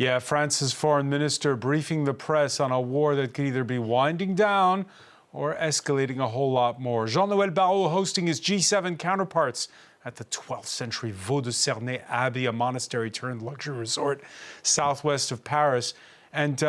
Yeah, France's foreign minister briefing the press on a war that could either be winding down or escalating a whole lot more. Jean-Noël Barrot hosting his G7 counterparts at the 12th century Vaux de Cernay Abbey, a monastery turned luxury resort southwest of Paris. And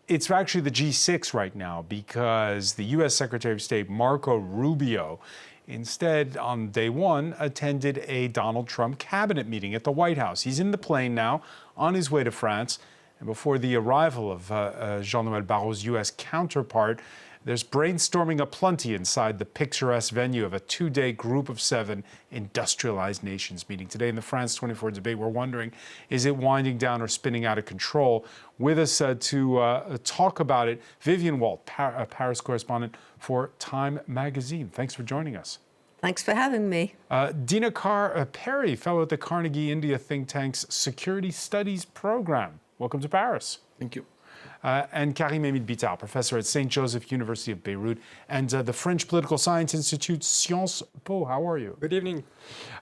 it's actually the G6 right now because the U.S. Secretary of State Marco Rubio instead, on day one, attended a Donald Trump cabinet meeting at the White House. He's in the plane now, on his way to France. And before the arrival of Jean-Noël Barrot's U.S. counterpart, there's brainstorming aplenty inside the picturesque venue of a two-day Group of Seven industrialized nations meeting. Today in the France 24 debate, we're wondering, is it winding down or spinning out of control? With us to talk about it, Vivian Walt, Paris correspondent for Time magazine. Thanks for joining us. Thanks for having me. Dinakar Perry, fellow at the Carnegie India think tank's Security Studies program. Welcome to Paris. Thank you. And Karim Emid Bitar, professor at St. Joseph University of Beirut and the French Political Science Institute, Sciences Po. How are you? Good evening.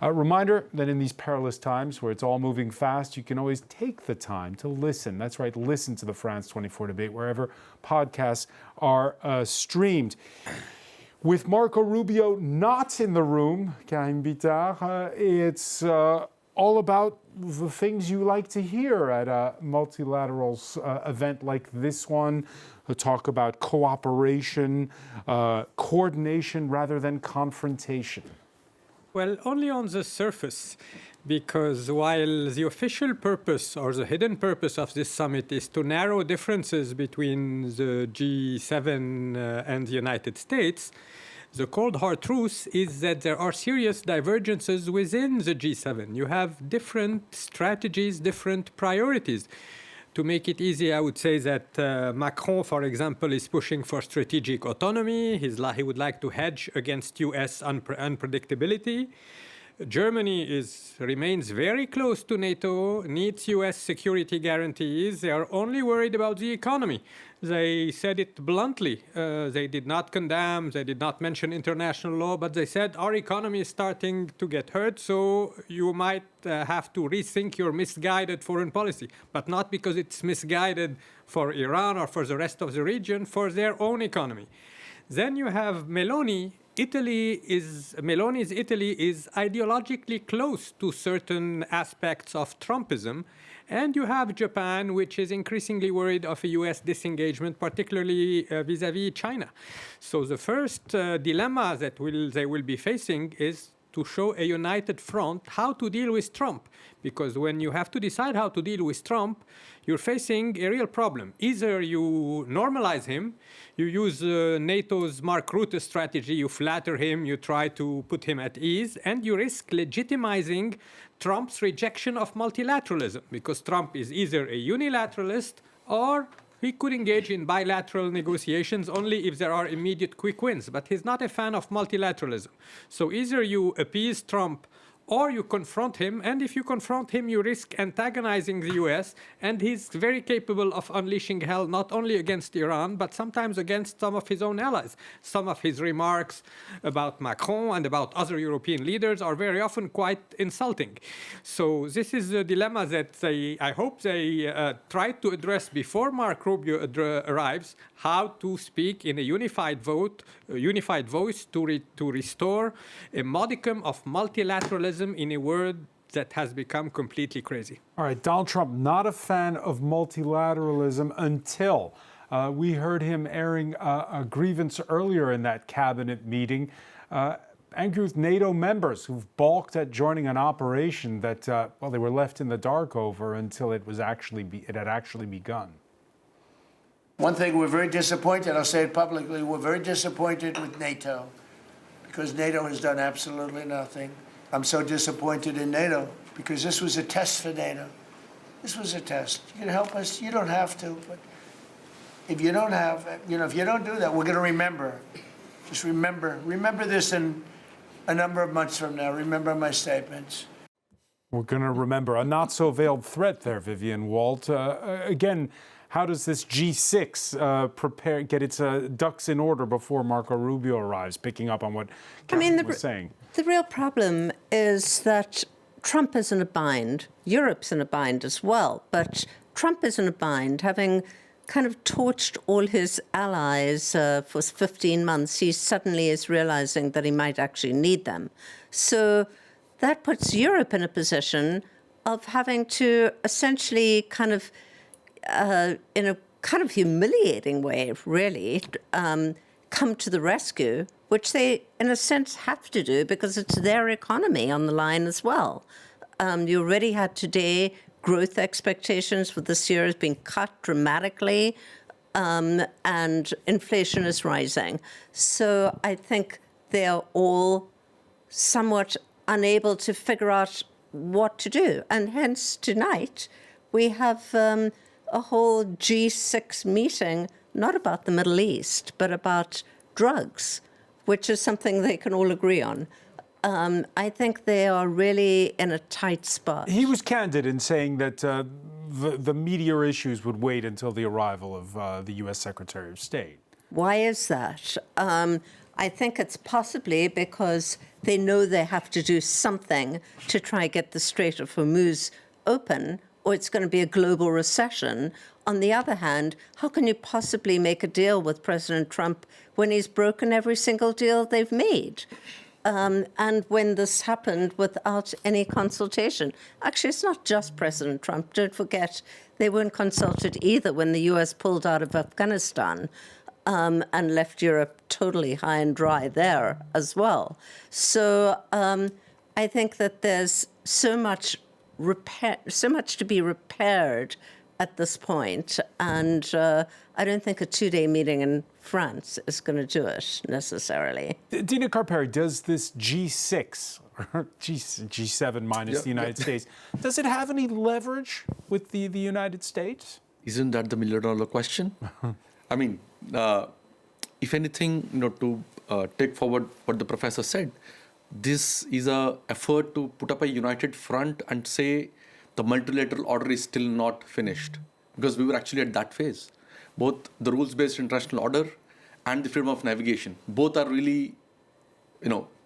A reminder that in these perilous times where it's all moving fast, you can always take the time to listen. That's right, listen to the France 24 debate wherever podcasts are streamed. With Marco Rubio not in the room, Karim Bitar, it's all about the things you like to hear at a multilateral event like this one. We'll talk about cooperation, coordination rather than confrontation. Well, only on the surface, because while the official purpose or the hidden purpose of this summit is to narrow differences between the G7 and the United States, the cold hard truth is that there are serious divergences within the G7. You have different strategies, different priorities. To make it easy, I would say that Macron, for example, is pushing for strategic autonomy. He would like to hedge against U.S. unpredictability. Germany remains very close to NATO, needs U.S. security guarantees. They are only worried about the economy. They said it bluntly. They did not condemn, they did not mention international law, but they said our economy is starting to get hurt, so you might have to rethink your misguided foreign policy, but not because it's misguided for Iran or for the rest of the region, for their own economy. Then you have Meloni's Italy is ideologically close to certain aspects of Trumpism. And you have Japan, which is increasingly worried of a U.S. disengagement, particularly vis-à-vis China. So the first dilemma that they will be facing is to show a united front how to deal with Trump. Because when you have to decide how to deal with Trump, you're facing a real problem. Either you normalize him, you use NATO's Mark Rutte strategy, you flatter him, you try to put him at ease, and you risk legitimizing Trump's rejection of multilateralism, because Trump is either a unilateralist or he could engage in bilateral negotiations only if there are immediate quick wins. But he's not a fan of multilateralism. So either you appease Trump or you confront him, and if you confront him, you risk antagonizing the U.S., and he's very capable of unleashing hell not only against Iran, but sometimes against some of his own allies. Some of his remarks about Macron and about other European leaders are very often quite insulting. So this is a dilemma that I hope they try to address before Mark Rubio arrives, how to speak in a unified voice to restore a modicum of multilateralism in a world that has become completely crazy. All right, Donald Trump, not a fan of multilateralism until we heard him airing a grievance earlier in that cabinet meeting, angry with NATO members who've balked at joining an operation that, well, they were left in the dark over until it had actually begun. One thing, we're very disappointed, I'll say it publicly, we're very disappointed with NATO because NATO has done absolutely nothing. I'm so disappointed in NATO because this was a test for NATO. This was a test. You can help us, you don't have to, but if you don't if you don't do that, we're gonna remember. Just remember this in a number of months from now. Remember my statements. We're gonna remember a not so veiled threat there, Vivian Walt. Again, how does this G6 get its ducks in order before Marco Rubio arrives, picking up on what Catherine was saying? The real problem is that Trump is in a bind. Europe's in a bind as well. But Trump is in a bind, having kind of torched all his allies for 15 months. He suddenly is realizing that he might actually need them. So that puts Europe in a position of having to essentially kind of, in a kind of humiliating way, really, come to the rescue, which they, in a sense, have to do because it's their economy on the line as well. You already had today growth expectations for this year has been cut dramatically, and inflation is rising. So I think they are all somewhat unable to figure out what to do. And hence tonight we have a whole G6 meeting, not about the Middle East, but about drugs, which is something they can all agree on. I think they are really in a tight spot. He was candid in saying that the media issues would wait until the arrival of the U.S. Secretary of State. Why is that? I think it's possibly because they know they have to do something to try and get the Strait of Hormuz open, or it's going to be a global recession. On the other hand, how can you possibly make a deal with President Trump when he's broken every single deal they've made? And when this happened without any consultation. Actually, it's not just President Trump. Don't forget, they weren't consulted either when the U.S. pulled out of Afghanistan and left Europe totally high and dry there as well. So I think that there's so much to be repaired at this point, and I don't think a two-day meeting in France is going to do it necessarily. Dina Carperi, does this G6, or G7 minus the United States, does it have any leverage with the United States? Isn't that the million-dollar question? I mean, if anything, to take forward what the professor said, this is an effort to put up a united front and say the multilateral order is still not finished, because we were actually at that phase. Both the rules-based international order and the freedom of navigation, both are really,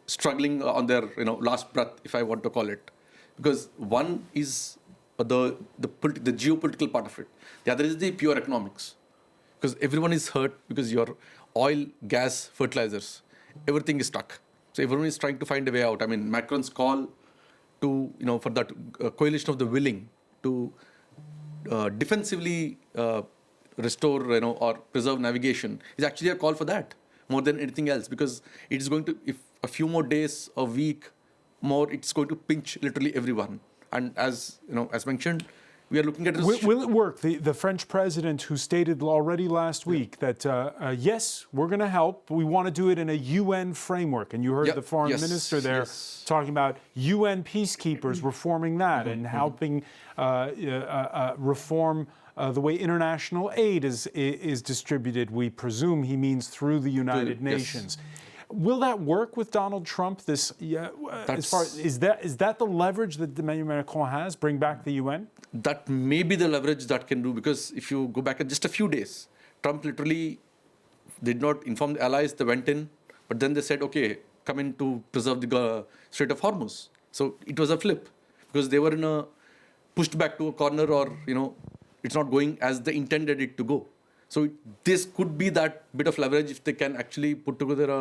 struggling on their, last breath, if I want to call it. Because one is the geopolitical part of it. The other is the pure economics. Because everyone is hurt because your oil, gas, fertilizers, everything is stuck. So everyone is trying to find a way out. I mean, Macron's call to, for that coalition of the willing to defensively restore, or preserve navigation is actually a call for that more than anything else, because it is going to, if a few more days, a week more, it's going to pinch literally everyone. And as mentioned, we are looking at this. Will it work? The French president, who stated already last week that, yes, we're going to help, but we want to do it in a UN framework. And you heard the foreign minister there talking about UN peacekeepers reforming that and helping reform the way international aid is distributed. We presume he means through the United Nations. Will that work with Donald Trump? Is that the leverage that Emmanuel Macron has? Bring back the UN? That may be the leverage that can do, because if you go back at just a few days, Trump literally did not inform the allies. They went in, but then they said, "Okay, come in to preserve the Strait of Hormuz." So it was a flip, because they were pushed back to a corner, or it's not going as they intended it to go. So this could be that bit of leverage if they can actually put together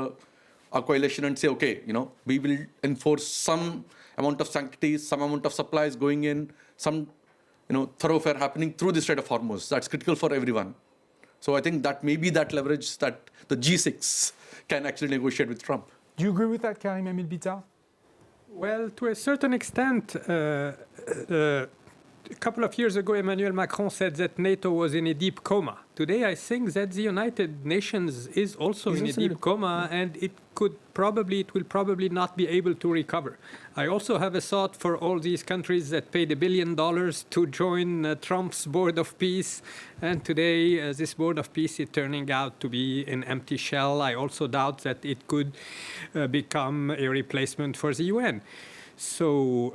a coalition and say, okay, we will enforce some amount of sanctities, some amount of supplies going in, some, thoroughfare happening through the Strait of Hormuz. That's critical for everyone. So I think that may be that leverage that the G6 can actually negotiate with Trump. Do you agree with that, Karim Hamid Bitar? Well, to a certain extent, a couple of years ago, Emmanuel Macron said that NATO was in a deep coma. Today, I think that the United Nations is also in a deep coma, and it will probably not be able to recover. I also have a thought for all these countries that paid $1 billion to join Trump's Board of Peace, and today this Board of Peace is turning out to be an empty shell. I also doubt that it could become a replacement for the UN. So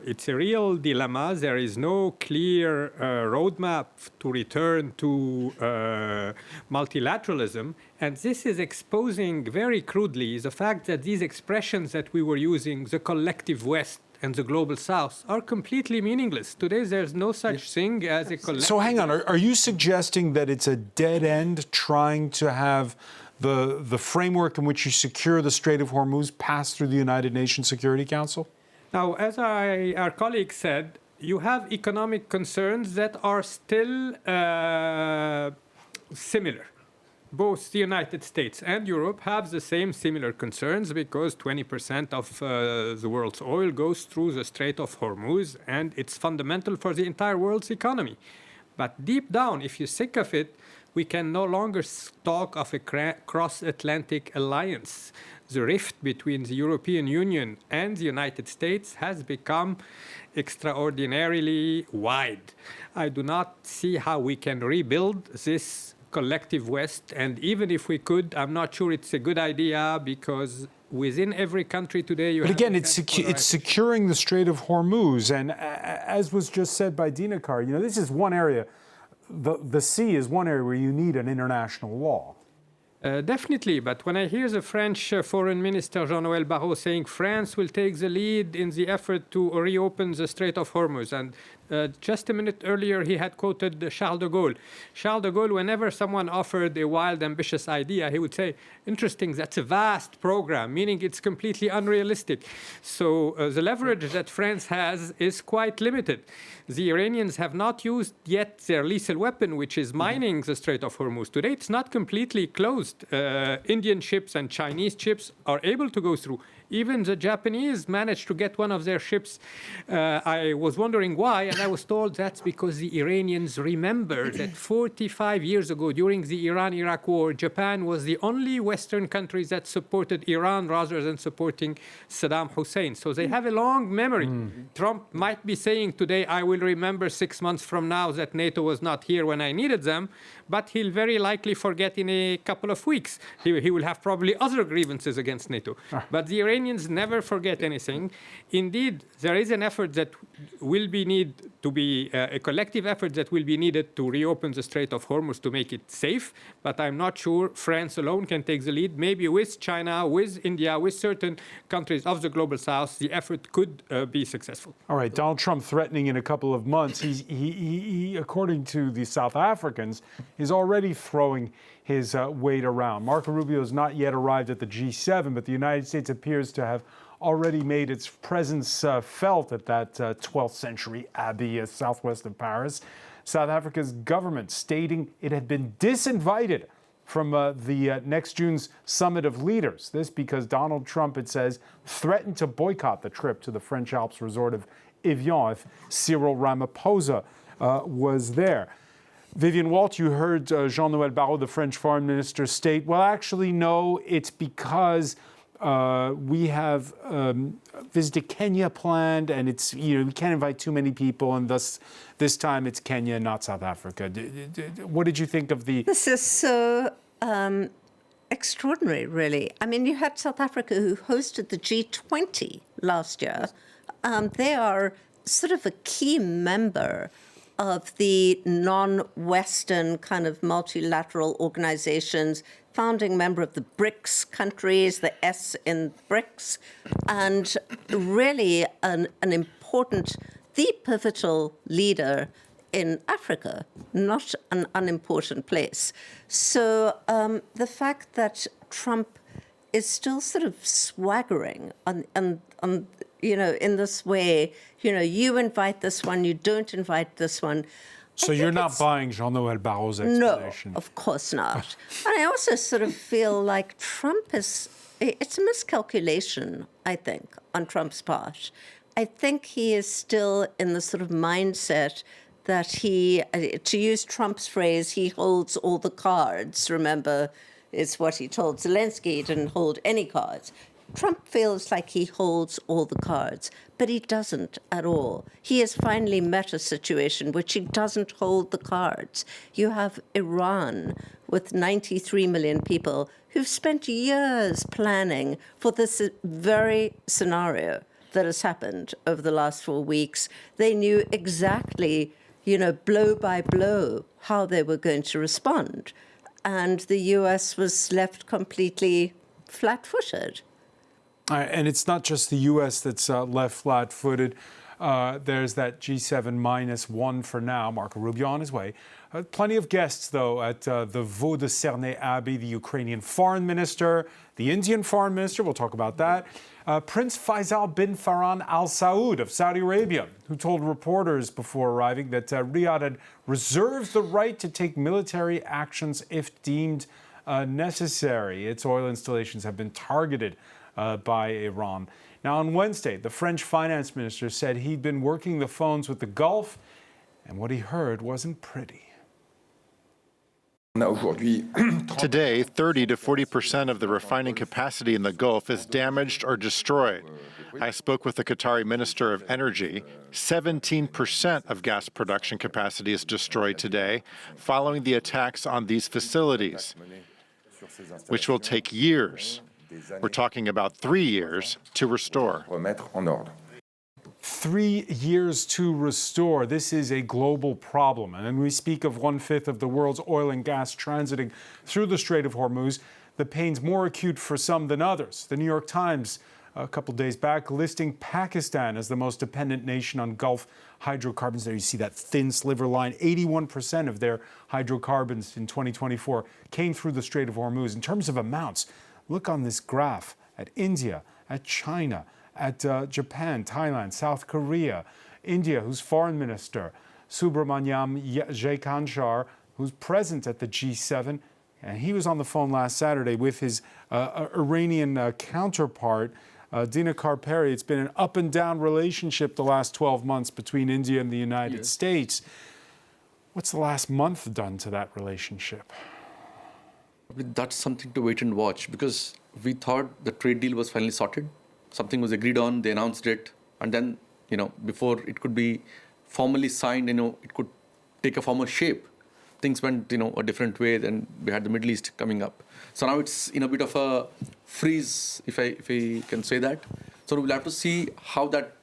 it's a real dilemma. There is no clear roadmap to return to multilateralism. And this is exposing very crudely the fact that these expressions that we were using, the collective West and the global south are completely meaningless. Today, there's no such thing as a collective. So hang on, are you suggesting that it's a dead end trying to have the framework in which you secure the Strait of Hormuz pass through the United Nations Security Council? Now, as our colleague said, you have economic concerns that are still similar. Both the United States and Europe have the same similar concerns because 20% of the world's oil goes through the Strait of Hormuz, and it's fundamental for the entire world's economy. But deep down, if you think of it, we can no longer talk of a cross-Atlantic alliance. The rift between the European Union and the United States has become extraordinarily wide. I do not see how we can rebuild this collective West, and even if we could, I'm not sure it's a good idea because within every country today you But have... again, it's securing the Strait of Hormuz, and as was just said by Dinakar, this is one area. The sea is one area where you need an international law. Definitely, but when I hear the French Foreign Minister Jean-Noël Barrot saying France will take the lead in the effort to reopen the Strait of Hormuz, and just a minute earlier he had quoted Charles de Gaulle. Charles de Gaulle, whenever someone offered a wild, ambitious idea, he would say, interesting, that's a vast program, meaning it's completely unrealistic. So the leverage that France has is quite limited. The Iranians have not used yet their lethal weapon, which is mining the Strait of Hormuz. Today, it's not completely closed. Indian ships and Chinese ships are able to go through. Even the Japanese managed to get one of their ships. I was wondering why, and I was told that's because the Iranians remember that 45 years ago, during the Iran-Iraq war, Japan was the only Western country that supported Iran rather than supporting Saddam Hussein. So they have a long memory. Trump might be saying today, I will remember 6 months from now that NATO was not here when I needed them, but he'll very likely forget in a couple of weeks. He will have probably other grievances against NATO. But the Iranians never forget anything. Indeed, there is an effort that will be a collective effort that will be needed to reopen the Strait of Hormuz to make it safe. But I'm not sure France alone can take the lead. Maybe with China, with India, with certain countries of the global south, the effort could be successful. All right, Donald Trump threatening in a couple of months. He according to the South Africans, is already throwing his weight around. Marco Rubio has not yet arrived at the G7, but the United States appears to have already made its presence felt at that 12th century abbey southwest of Paris. South Africa's government stating it had been disinvited from the next June's summit of leaders. This because Donald Trump, it says, threatened to boycott the trip to the French Alps resort of Evian if Cyril Ramaphosa was there. Vivian Walt, you heard Jean-Noël Barrot, the French foreign minister, state, well, actually, no, it's because we have visited Kenya planned, and it's, we can't invite too many people, and thus this time it's Kenya, not South Africa. What did you think of the... This is so extraordinary, really. I mean, you had South Africa who hosted the G20 last year. They are sort of a key member of the non-Western kind of multilateral organizations, founding member of the BRICS countries, the S in BRICS, and really an important, the pivotal leader in Africa, not an unimportant place. So the fact that Trump is still sort of swaggering on in this way, you invite this one, you don't invite this one. So you're not buying Jean-Noël Barrot's explanation? No, of course not. And I also sort of feel like it's a miscalculation, I think, on Trump's part. I think he is still in the sort of mindset that to use Trump's phrase, he holds all the cards. Remember, it's what he told Zelensky, he didn't hold any cards. Trump feels like he holds all the cards, but he doesn't at all. He has finally met a situation which he doesn't hold the cards. You have Iran with 93 million people who've spent years planning for this very scenario that has happened over the last 4 weeks. They knew exactly, blow by blow, how they were going to respond. And the US was left completely flat-footed. And it's not just the U.S. that's left flat-footed. There's that G7 -1 for now. Marco Rubio on his way. Plenty of guests, though, at the Vaux de Cernay Abbey, the Ukrainian foreign minister, the Indian foreign minister, we'll talk about that, Prince Faisal bin Farhan Al Saud of Saudi Arabia, who told reporters before arriving that Riyadh had reserved the right to take military actions if deemed necessary. Its oil installations have been targeted by Iran. Now, on Wednesday, the French finance minister said he'd been working the phones with the Gulf, and what he heard wasn't pretty. Today, 30 to 40% of the refining capacity in the Gulf is damaged or destroyed. I spoke with the Qatari Minister of Energy. 17% of gas production capacity is destroyed today following the attacks on these facilities, which will take years. We're talking about 3 years to restore. 3 years to restore. This is a global problem. And when we speak of 1/5 of the world's oil and gas transiting through the Strait of Hormuz, the pain's more acute for some than others. The New York Times, a couple days back, listing Pakistan as the most dependent nation on Gulf hydrocarbons. There you see that thin sliver line. 81% of their hydrocarbons in 2024 came through the Strait of Hormuz. In terms of amounts, look on this graph at India, at China, at Japan, Thailand, South Korea, India, whose foreign minister, Subramanyam Jaishankar, who's present at the G7, and he was on the phone last Saturday with his Iranian counterpart, Dinakar Perry. It's been an up and down relationship the last 12 months between India and the United States. What's the last month done to that relationship? That's something to wait and watch, because we thought the trade deal was finally sorted. Something was agreed on, they announced it, and then, before it could be formally signed, it could take a formal shape. Things went, a different way. Then we had the Middle East coming up. So now it's in a bit of a freeze, if I can say that. So we'll have to see how that,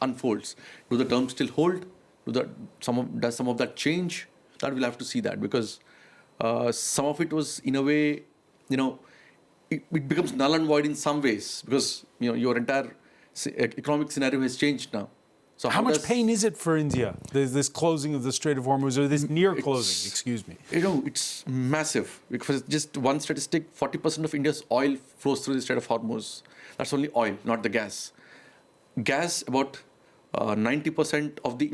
unfolds. Do the terms still hold? Does some of that change? That we'll have to see that, because some of it was, in a way, it becomes null and void in some ways, because your entire economic scenario has changed now. So how much pain is it for India, this closing of the Strait of Hormuz, or this near closing, excuse me? It's massive, because just one statistic, 40% of India's oil flows through the Strait of Hormuz. That's only oil, not the gas. Gas, about 90% of the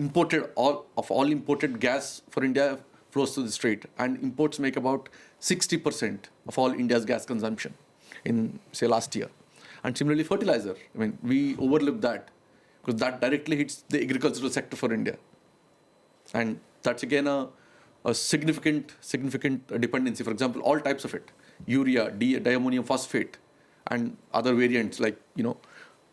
all imported gas for India flows through the strait, and imports make about 60% of all India's gas consumption in, say, last year. And similarly, fertilizer. We overlook that, because that directly hits the agricultural sector for India. And that's again a significant dependency. For example, all types of it, urea, diammonium phosphate, and other variants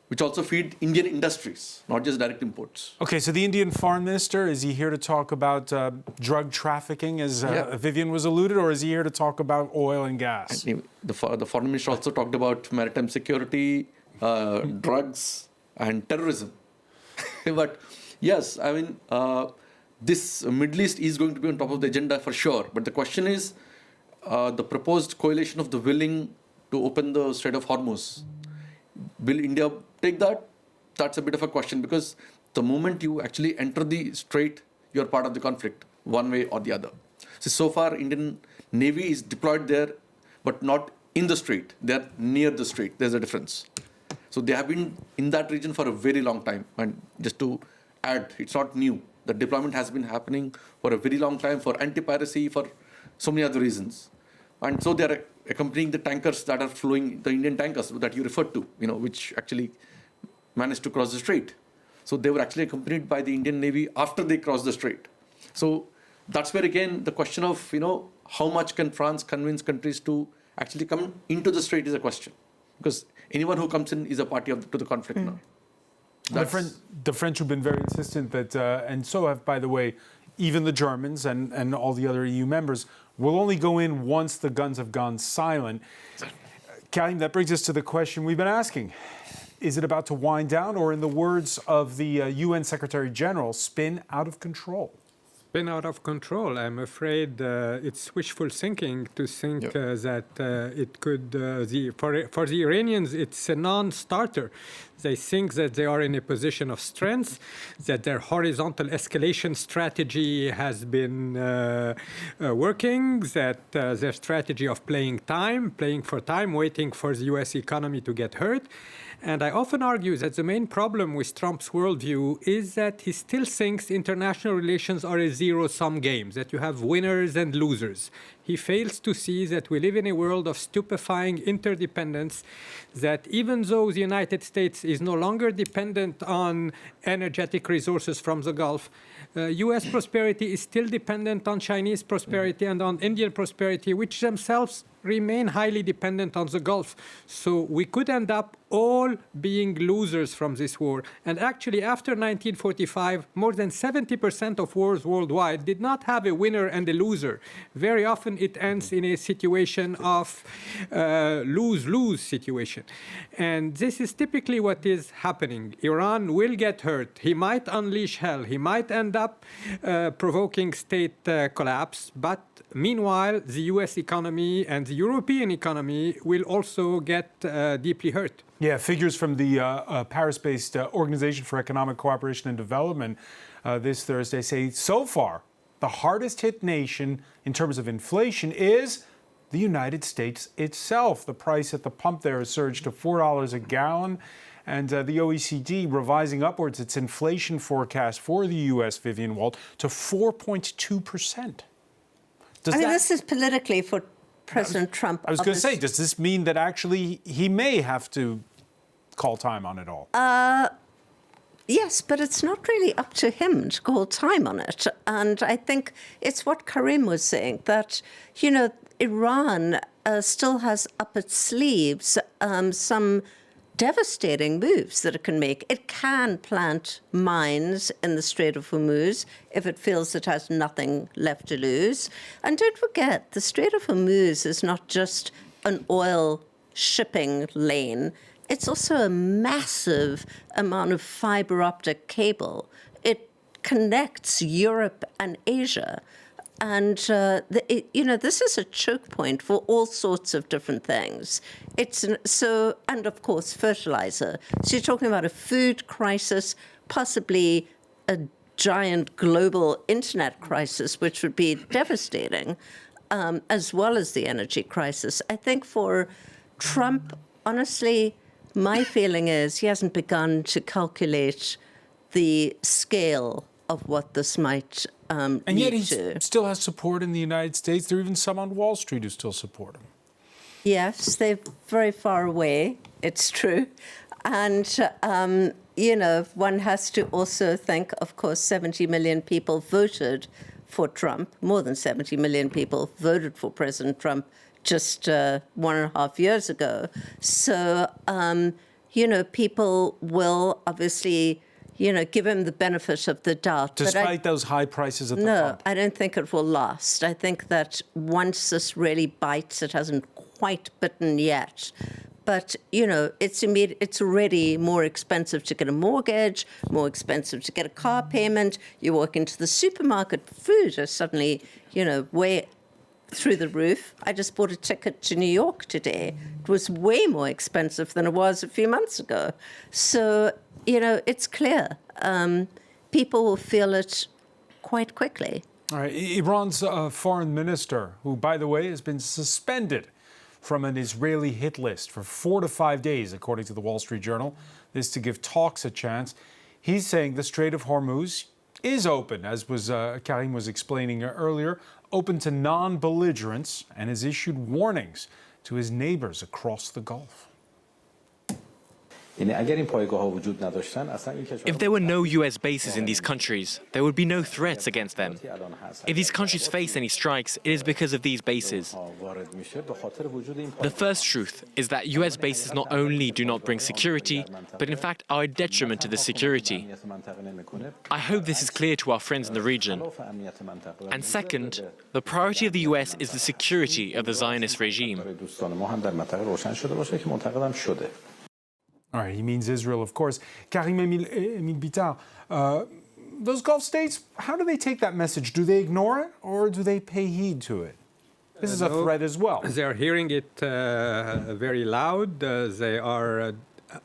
which also feed Indian industries, not just direct imports. Okay, so the Indian foreign minister, is he here to talk about drug trafficking, as Vivian was alluded, or is he here to talk about oil and gas? And the foreign minister also talked about maritime security, drugs, and terrorism. But yes, this Middle East is going to be on top of the agenda for sure. But the question is, the proposed coalition of the willing to open the Strait of Hormuz, will India take that? That's a bit of a question, because the moment you actually enter the strait, you're part of the conflict, one way or the other. So far, Indian Navy is deployed there, but not in the strait. They're near the strait. There's a difference. So they have been in that region for a very long time. And just to add, it's not new. The deployment has been happening for a very long time, for anti-piracy, for so many other reasons. And so they are accompanying the tankers that are flowing, the Indian tankers that you referred to, which actually managed to cross the strait. So they were actually accompanied by the Indian Navy after they crossed the strait. So that's where, again, the question of, how much can France convince countries to actually come into the strait is a question. Because anyone who comes in is a party to the conflict now. The French have been very insistent that, and so have, by the way, even the Germans and all the other EU members, will only go in once the guns have gone silent. Karim, that brings us to the question we've been asking. Is it about to wind down, or in the words of the UN Secretary General, spin out of control? been out of control. I'm afraid it's wishful thinking to think that it could, for the Iranians, it's a non-starter. They think that they are in a position of strength, that their horizontal escalation strategy has been working, that their strategy of playing for time, waiting for the US economy to get hurt. And I often argue that the main problem with Trump's worldview is that he still thinks international relations are a zero-sum game, that you have winners and losers. He fails to see that we live in a world of stupefying interdependence, that even though the United States is no longer dependent on energetic resources from the Gulf, US prosperity is still dependent on Chinese prosperity and on Indian prosperity, which themselves remain highly dependent on the Gulf. So we could end up all being losers from this war. And actually, after 1945, more than 70% of wars worldwide did not have a winner and a loser. Very often it ends in a situation of lose-lose situation. And this is typically what is happening. Iran will get hurt. He might unleash hell. He might end up provoking state collapse. But meanwhile, the US economy and the European economy will also get deeply hurt. Yeah, figures from the Paris-based Organization for Economic Cooperation and Development this Thursday say so far the hardest hit nation in terms of inflation is the United States itself. The price at the pump there has surged to $4 a gallon. And the OECD revising upwards its inflation forecast for the U.S., Vivian Walt, to 4.2%. This is politically for President Trump. I was going to say, does this mean that actually he may have to call time on it all? Yes, but it's not really up to him to call time on it. And I think it's what Karim was saying, that, Iran still has up its sleeves some devastating moves that it can make. It can plant mines in the Strait of Hormuz if it feels it has nothing left to lose. And don't forget, the Strait of Hormuz is not just an oil shipping lane. It's also a massive amount of fiber optic cable. It connects Europe and Asia. And, this is a choke point for all sorts of different things. And of course, fertilizer. So you're talking about a food crisis, possibly a giant global internet crisis, which would be devastating, as well as the energy crisis. I think for Trump, honestly, my feeling is he hasn't begun to calculate the scale of what this might and yet he still has support in the United States. There are even some on Wall Street who still support him. Yes, they're very far away, it's true. And, one has to also think, of course, 70 million people voted for Trump. More than 70 million people voted for President Trump just 1.5 years ago. So, people will obviously give him the benefit of the doubt. Despite those high prices at the pump. No, I don't think it will last. I think that once this really bites, it hasn't quite bitten yet. But, it's already more expensive to get a mortgage, more expensive to get a car payment. You walk into the supermarket, food is suddenly, way through the roof. I just bought a ticket to New York today. It was way more expensive than it was a few months ago. So, it's clear. People will feel it quite quickly. All right. Iran's foreign minister, who, by the way, has been suspended from an Israeli hit list for 4 to 5 days, according to the Wall Street Journal, this to give talks a chance. He's saying the Strait of Hormuz is open, as was Karim was explaining earlier, open to non-belligerents, and has issued warnings to his neighbors across the Gulf. If there were no US bases in these countries, there would be no threats against them. If these countries face any strikes, it is because of these bases. The first truth is that US bases not only do not bring security, but in fact are a detriment to the security. I hope this is clear to our friends in the region. And second, the priority of the US is the security of the Zionist regime. All right, he means Israel, of course. Karim Emil Bitar, those Gulf states, how do they take that message? Do they ignore it or do they pay heed to it? This is a threat as well. They are hearing it very loud. They are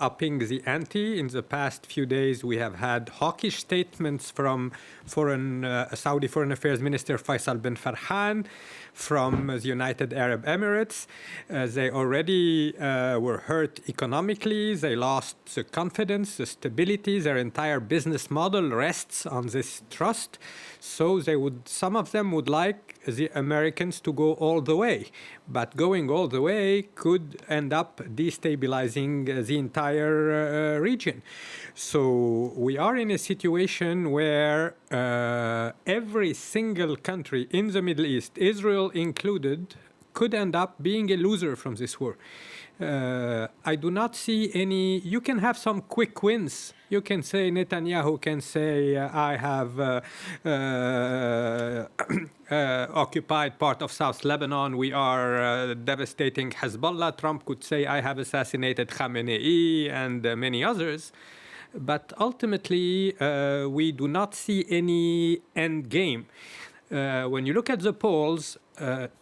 upping the ante. In the past few days, we have had hawkish statements from Saudi Foreign Affairs Minister Faisal bin Farhan, from the United Arab Emirates. They already were hurt economically. They lost the confidence, the stability. Their entire business model rests on this trust. So some of them would like the Americans to go all the way. But going all the way could end up destabilizing the entire region. So we are in a situation where every single country in the Middle East, Israel included, could end up being a loser from this war. I do not see any. You can have some quick wins. You can say, Netanyahu can say, I have occupied part of South Lebanon. We are devastating Hezbollah. Trump could say, I have assassinated Khamenei and many others. But ultimately, we do not see any end game. When you look at the polls,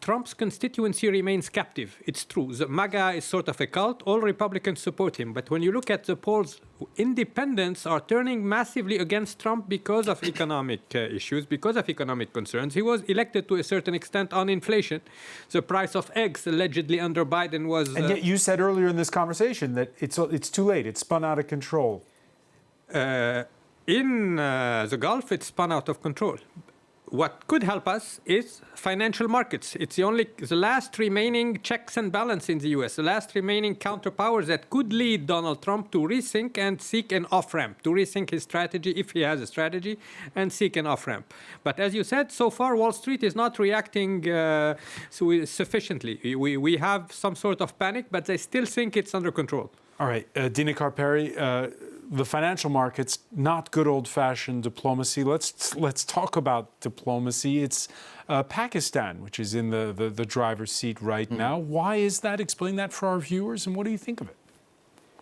Trump's constituency remains captive. It's true. The MAGA is sort of a cult. All Republicans support him. But when you look at the polls, independents are turning massively against Trump because of economic issues, because of economic concerns. He was elected to a certain extent on inflation. The price of eggs, allegedly under Biden, was... And yet you said earlier in this conversation that it's too late. It's spun out of control. In the Gulf, it's spun out of control. What could help us is financial markets. It's the last remaining checks and balance in the U.S., the last remaining counterpowers that could lead Donald Trump to rethink and seek an off-ramp, to rethink his strategy, if he has a strategy, and seek an off-ramp. But as you said, so far, Wall Street is not reacting sufficiently. We have some sort of panic, but they still think it's under control. All right, Dinakar Perry, the financial markets, not good old-fashioned diplomacy. Let's talk about diplomacy. It's Pakistan, which is in the driver's seat right now. Why is that? Explain that for our viewers, and what do you think of it?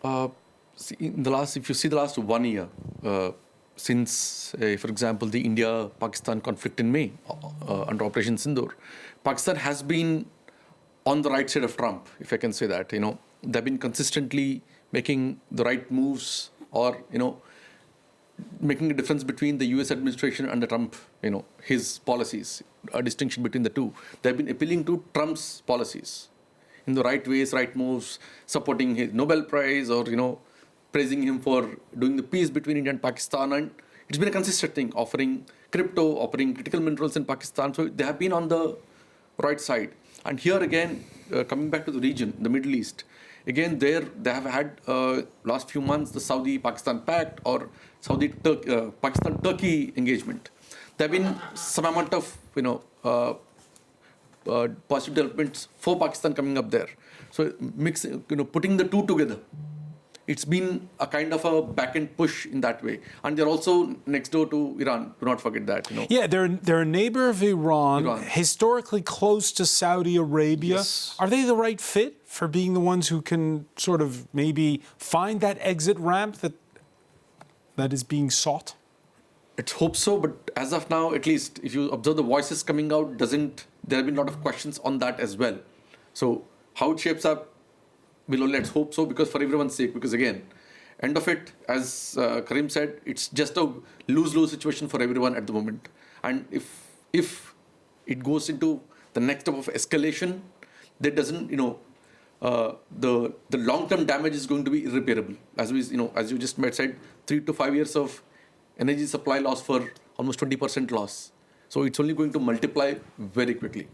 If you see the last 1 year, since, for example, the India-Pakistan conflict in May under Operation Sindoor, Pakistan has been on the right side of Trump, if I can say that. They've been consistently making the right moves, or making a difference between the U.S. administration and the Trump, his policies, a distinction between the two. They've been appealing to Trump's policies in the right ways, right moves, supporting his Nobel Prize, or praising him for doing the peace between India and Pakistan. And it's been a consistent thing, offering crypto, offering critical minerals in Pakistan. So they have been on the right side. And here again, coming back to the region, the Middle East, again, they have had last few months the Saudi-Pakistan Pact or Pakistan-Turkey engagement. There have been some amount of positive developments for Pakistan coming up there. So putting the two together, it's been a kind of a back-end push in that way. And they're also next door to Iran. Do not forget that. Yeah, they're a neighbor of Iran, historically close to Saudi Arabia. Yes. Are they the right fit for being the ones who can sort of maybe find that exit ramp that is being sought? Let's hope so, but as of now, at least, if you observe the voices coming out, there have been a lot of questions on that as well. So how it shapes up, let's hope so, because for everyone's sake, because again, end of it, as Karim said, it's just a lose-lose situation for everyone at the moment. And if it goes into the next step of escalation, that doesn't, the long-term damage is going to be irreparable. As you just said, 3 to 5 years of energy supply loss for almost 20% loss. So it's only going to multiply very quickly.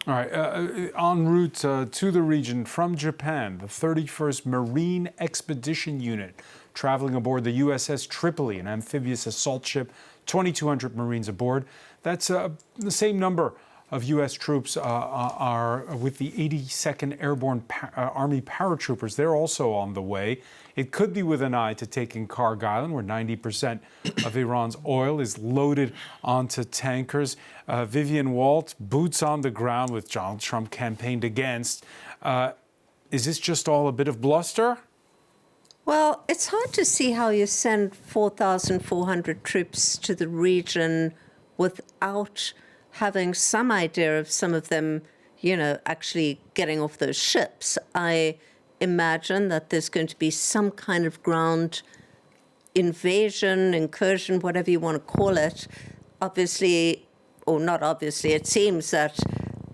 All right, en route to the region from Japan, the 31st Marine Expedition Unit traveling aboard the USS Tripoli, an amphibious assault ship, 2,200 Marines aboard. That's the same number of U.S. troops are with the 82nd Airborne Army paratroopers. They're also on the way. It could be with an eye to taking Karg Island, where 90% of Iran's oil is loaded onto tankers. Vivian Walt, boots on the ground with Donald Trump campaigned against. Is this just all a bit of bluster? Well, it's hard to see how you send 4,400 troops to the region without having some idea of some of them, actually getting off those ships. I imagine that there's going to be some kind of ground invasion, incursion, whatever you want to call it. Obviously, or not obviously, it seems that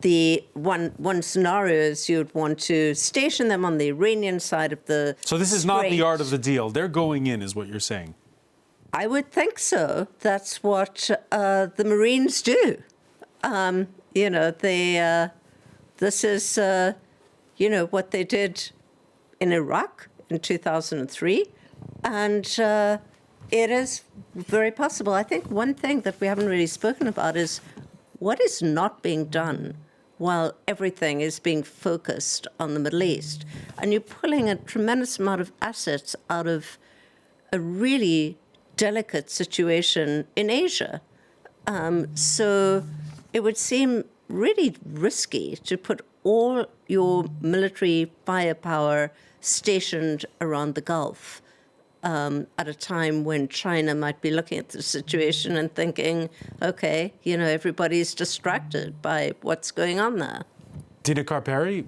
the one scenario is you'd want to station them on the Iranian side of the So this is not the strait. art of the deal. They're going in, is what you're saying. I would think so. That's what the Marines do. This is, what they did in Iraq in 2003. And it is very possible. I think one thing that we haven't really spoken about is what is not being done while everything is being focused on the Middle East. And you're pulling a tremendous amount of assets out of a really delicate situation in Asia. So it would seem really risky to put all your military firepower stationed around the Gulf at a time when China might be looking at the situation and thinking, okay, everybody's distracted by what's going on there. Dinakar Perry,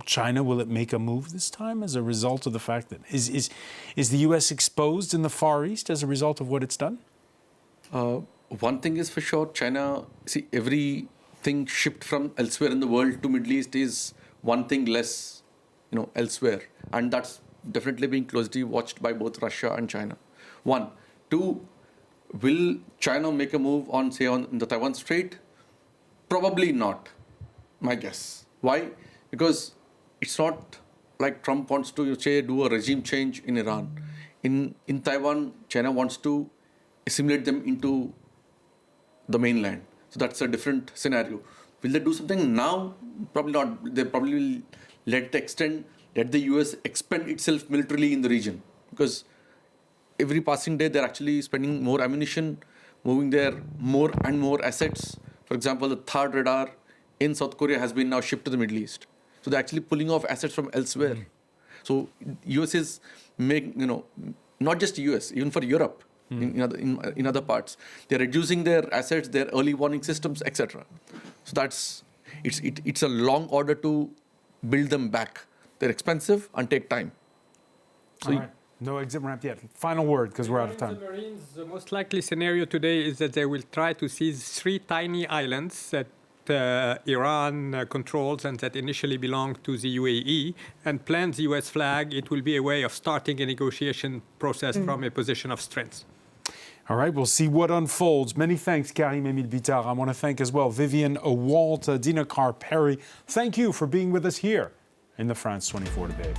China, will it make a move this time as a result of the fact that is the U.S. exposed in the Far East as a result of what it's done? One thing is for sure, China, everything shipped from elsewhere in the world to Middle East is one thing less, elsewhere. And that's definitely being closely watched by both Russia and China. One. Two, will China make a move on, say, in the Taiwan Strait? Probably not, my guess. Why? Because it's not like Trump wants to, say, do a regime change in Iran. In Taiwan, China wants to assimilate them into the mainland. So that's a different scenario. Will they do something now? Probably not. They probably will let the US expend itself militarily in the region. Because every passing day, they're actually spending more ammunition, moving their more and more assets. For example, the THAAD radar in South Korea has been now shipped to the Middle East. So they're actually pulling off assets from elsewhere. So US is not just US, even for Europe, in other parts, they're reducing their assets, their early warning systems, etc. So it's a long order to build them back. They're expensive and take time. So All right. No exit ramp yet. Final word, because we're out of time. The Marines, the most likely scenario today is that they will try to seize 3 tiny islands that Iran controls and that initially belonged to the UAE, and plants the US flag. It will be a way of starting a negotiation process from a position of strength. All right, we'll see what unfolds. Many thanks, Karim Emile Bitar. I want to thank as well Vivian Awalt, Dinakar Perry. Thank you for being with us here in the France 24 debate.